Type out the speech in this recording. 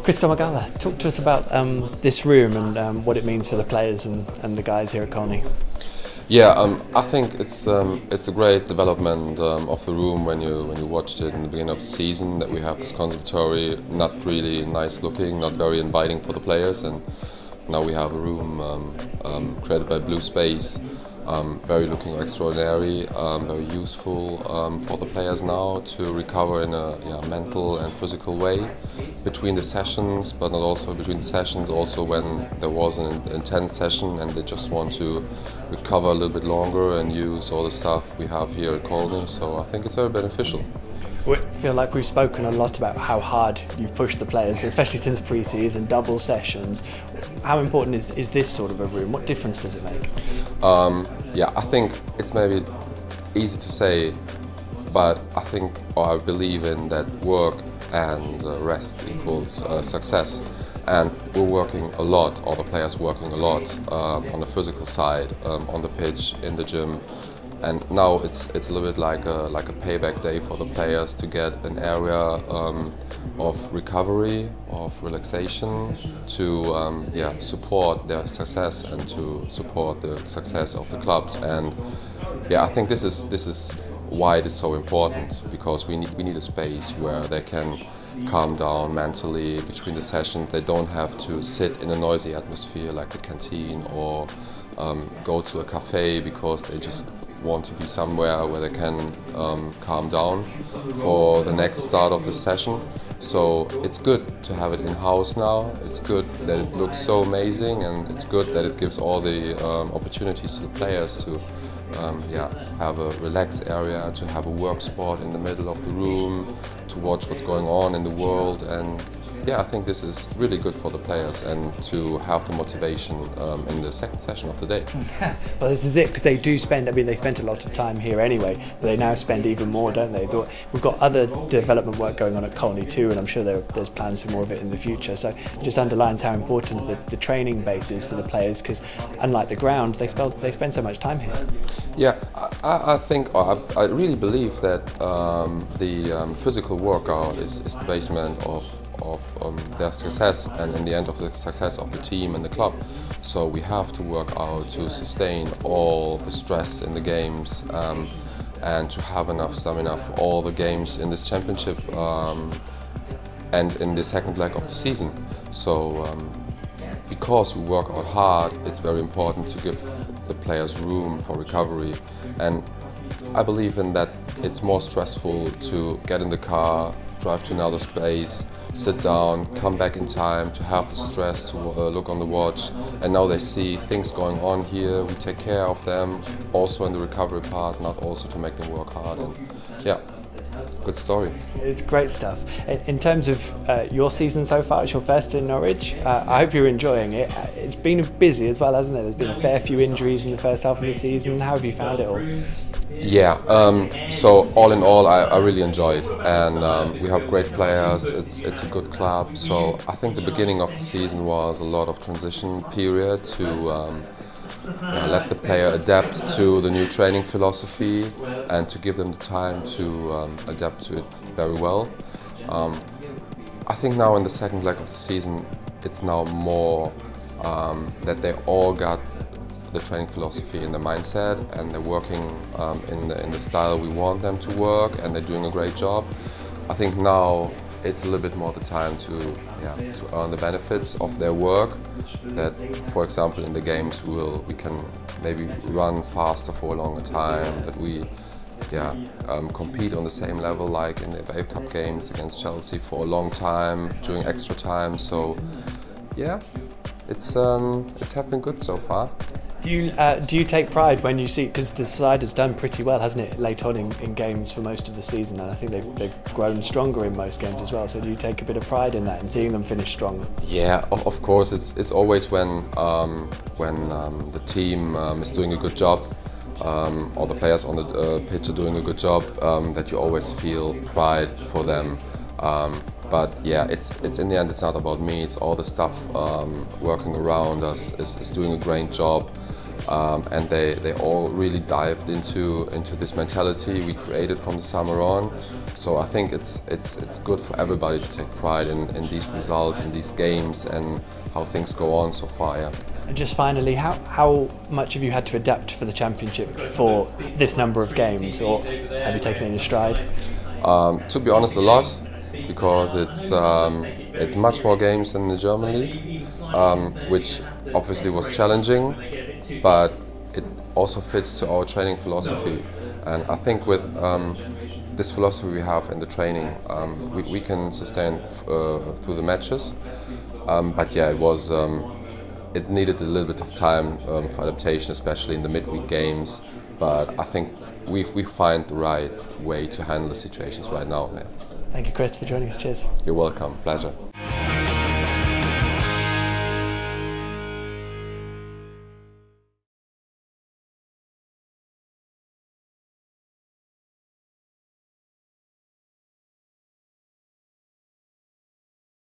Chris Domogalla, talk to us about this room and what it means for the players and the guys here at Colney. Yeah, I think it's a great development of the room when you watched it in the beginning of the season. That we have this conservatory, not really nice looking, not very inviting for the players, and now we have a room created by Bluespace, very looking extraordinary, very useful for the players now to recover in a mental and physical way between the sessions, but not also between the sessions, also when there was an intense session and they just want to recover a little bit longer and use all the stuff we have here at Colney. So I think it's very beneficial. We feel like we've spoken a lot about how hard you've pushed the players, especially since pre-season, double sessions. How important is this sort of a room? What difference does it make? Yeah, I think it's maybe easy to say, but I think, or I believe in that work and rest equals success. And we're working a lot, all the players working a lot on the physical side, on the pitch, in the gym. And now it's a little bit like a payback day for the players to get an area of recovery, of relaxation, to support their success and to support the success of the clubs. And yeah, I think this is why it is so important, because we need a space where they can calm down mentally between the sessions. They don't have to sit in a noisy atmosphere like the canteen or go to a cafe, because they just want to be somewhere where they can calm down for the next start of the session. So it's good to have it in-house now. It's good that it looks so amazing, and it's good that it gives all the opportunities to the players to have a relaxed area, to have a work spot in the middle of the room, to watch what's going on in the world. And yeah, I think this is really good for the players, and to have the motivation in the second session of the day. Yeah, well, this is it, because they do spend, I mean, they spent a lot of time here anyway, but they now spend even more, don't they? We've got other development work going on at Colney too, and I'm sure there's plans for more of it in the future. So it just underlines how important the training base is for the players, because unlike the ground, they spend so much time here. Yeah, I think, I really believe that the physical workout is the basement of their success, and in the end of the success of the team and the club. So we have to work out to sustain all the stress in the games and to have enough stamina for all the games in this championship and in the second leg of the season. So because we work out hard, it's very important to give the players room for recovery. And I believe in that it's more stressful to get in the car, drive to another space, sit down, come back in time, to have the stress to look on the watch, and now they see things going on here. We take care of them also in the recovery part, not also to make them work hard. And yeah, good story. It's great stuff. In terms of your season so far, it's your first in Norwich. I hope you're enjoying it. It's been busy as well, hasn't it? There's been a fair few injuries in the first half of the season. How have you found it all? Yeah, so all in all, I really enjoy it, and we have great players. It's a good club. So I think the beginning of the season was a lot of transition period to let the player adapt to the new training philosophy and to give them the time to adapt to it very well. I think now in the second leg of the season, it's now more that they all got the training philosophy and the mindset, and they're working in the style we want them to work, and they're doing a great job. I think now it's a little bit more the time to earn the benefits of their work. That, for example, in the games we can maybe run faster for a longer time. That we compete on the same level like in the FA Cup games against Chelsea for a long time during extra time. So yeah, it's been good so far. Do you take pride when you see, because the side has done pretty well, hasn't it, late on in games for most of the season, and I think they've grown stronger in most games as well, so do you take a bit of pride in that and seeing them finish strong? Yeah, of course. It's always when the team is doing a good job, or the players on the pitch are doing a good job, that you always feel pride for them. But yeah, it's in the end, it's not about me. It's all the stuff working around us is doing a great job. and they all really dived into this mentality we created from the summer on. So I think it's good for everybody to take pride in these results, in these games, and how things go on so far. Yeah. And just finally, how much have you had to adapt for the championship for this number of games, or have you taken it in stride? To be honest, a lot, because it's much more games than the German league, which obviously was challenging, but it also fits to our training philosophy. And I think with this philosophy we have in the training, we can sustain through the matches. But yeah, it needed a little bit of time for adaptation, especially in the midweek games. But I think we find the right way to handle the situations right now. Yeah. Thank you, Chris, for joining us. Cheers. You're welcome. Pleasure.